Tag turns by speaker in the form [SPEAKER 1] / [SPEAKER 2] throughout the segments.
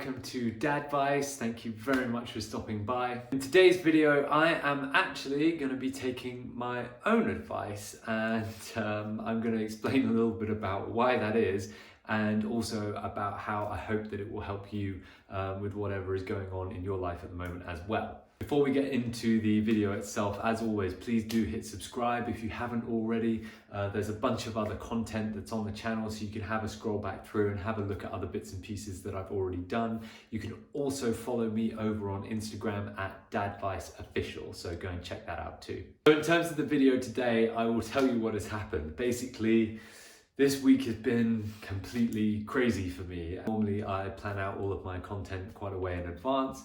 [SPEAKER 1] welcome to Dadvice. Thank you very much for stopping by. In today's video, I am actually going to be taking my own advice, and I'm going to explain a little bit about why that is, and also about how I hope that it will help you with whatever is going on in your life at the moment as well. Before we get into the video itself, as always, please do hit subscribe if you haven't already. There's a bunch of other content that's on the channel, so you can have a scroll back through and have a look at other bits and pieces that I've already done. You can also follow me over on Instagram at Dadvice Official, so go and check that out too. So in terms of the video today, I will tell you what has happened. Basically, this week has been completely crazy for me. Normally I plan out all of my content quite a way in advance.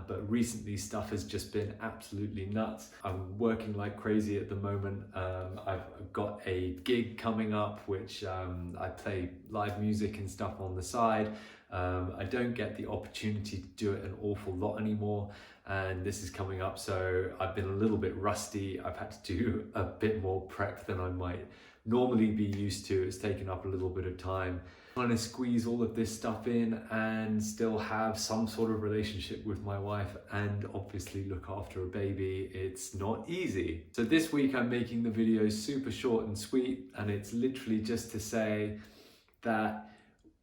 [SPEAKER 1] But recently stuff has just been absolutely nuts. I'm working like crazy at the moment. I've got a gig coming up which I play live music and stuff on the side. I don't get the opportunity to do it an awful lot anymore, and this is coming up, so I've been a little bit rusty. I've had to do a bit more prep than I might normally be used to. It's taken up a little bit of time trying to squeeze all of this stuff in and still have some sort of relationship with my wife and obviously look after a baby. It's not easy. So this week I'm making the video super short and sweet, and it's literally just to say that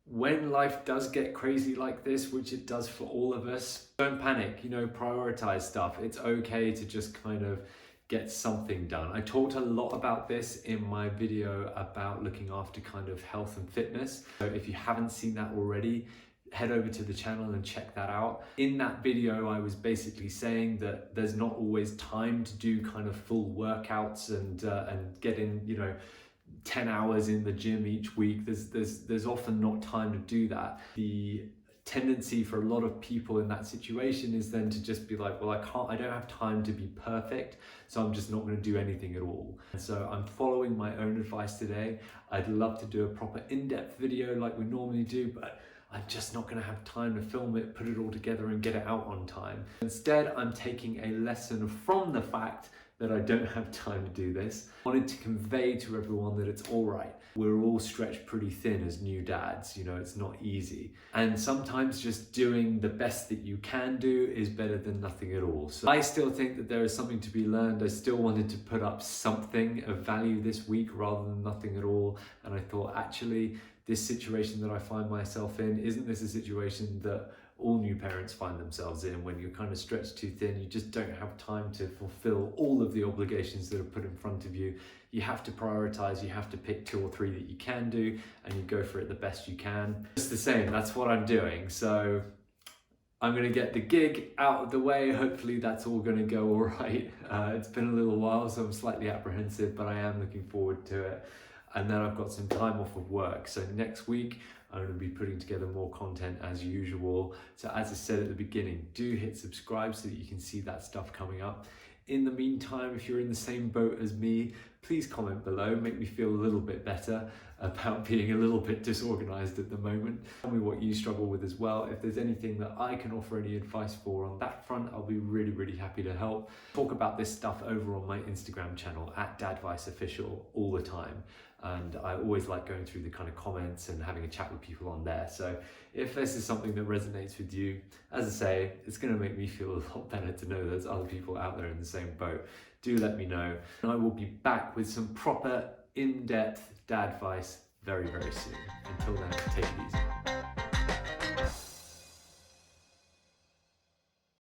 [SPEAKER 1] when life does get crazy like this, which it does for all of us, don't panic, prioritize stuff. It's okay to just kind of get something done. I talked a lot about this in my video about looking after kind of health and fitness. So if you haven't seen that already, head over to the channel and check that out. In that video, I was basically saying that there's not always time to do kind of full workouts and get in, 10 hours in the gym each week. There's often not time to do that. The tendency for a lot of people in that situation is then to just be like, well, I don't have time to be perfect, so I'm just not going to do anything at all. And so I'm following my own advice today. I'd love to do a proper in-depth video like we normally do, but I'm just not going to have time to film it, put it all together and get it out on time. Instead, I'm taking a lesson from the fact that I don't have time to do this. I wanted to convey to everyone that it's all right. We're all stretched pretty thin as new dads, it's not easy. And sometimes just doing the best that you can do is better than nothing at all. So I still think that there is something to be learned. I still wanted to put up something of value this week rather than nothing at all. And I thought, actually, this situation that I find myself in, isn't this a situation that all new parents find themselves in? When you're kind of stretched too thin, you just don't have time to fulfill all of the obligations that are put in front of you. You have to prioritize, you have to pick 2 or 3 that you can do, and you go for it the best you can. Just the same, that's what I'm doing. So I'm gonna get the gig out of the way. Hopefully that's all gonna go all right. It's been a little while, so I'm slightly apprehensive, but I am looking forward to it. And then I've got some time off of work. So next week, I'm going to be putting together more content as usual. So as I said at the beginning, do hit subscribe so that you can see that stuff coming up. In the meantime, if you're in the same boat as me, please comment below, make me feel a little bit better about being a little bit disorganized at the moment. Tell me what you struggle with as well. If there's anything that I can offer any advice for on that front, I'll be really, really happy to help. Talk about this stuff over on my Instagram channel at Dadvice Official all the time. And I always like going through the kind of comments and having a chat with people on there. So if this is something that resonates with you, as I say, it's going to make me feel a lot better to know there's other people out there in the same boat. Do let me know. And I will be back with some proper in-depth dadvice very, very soon. Until then, take it easy.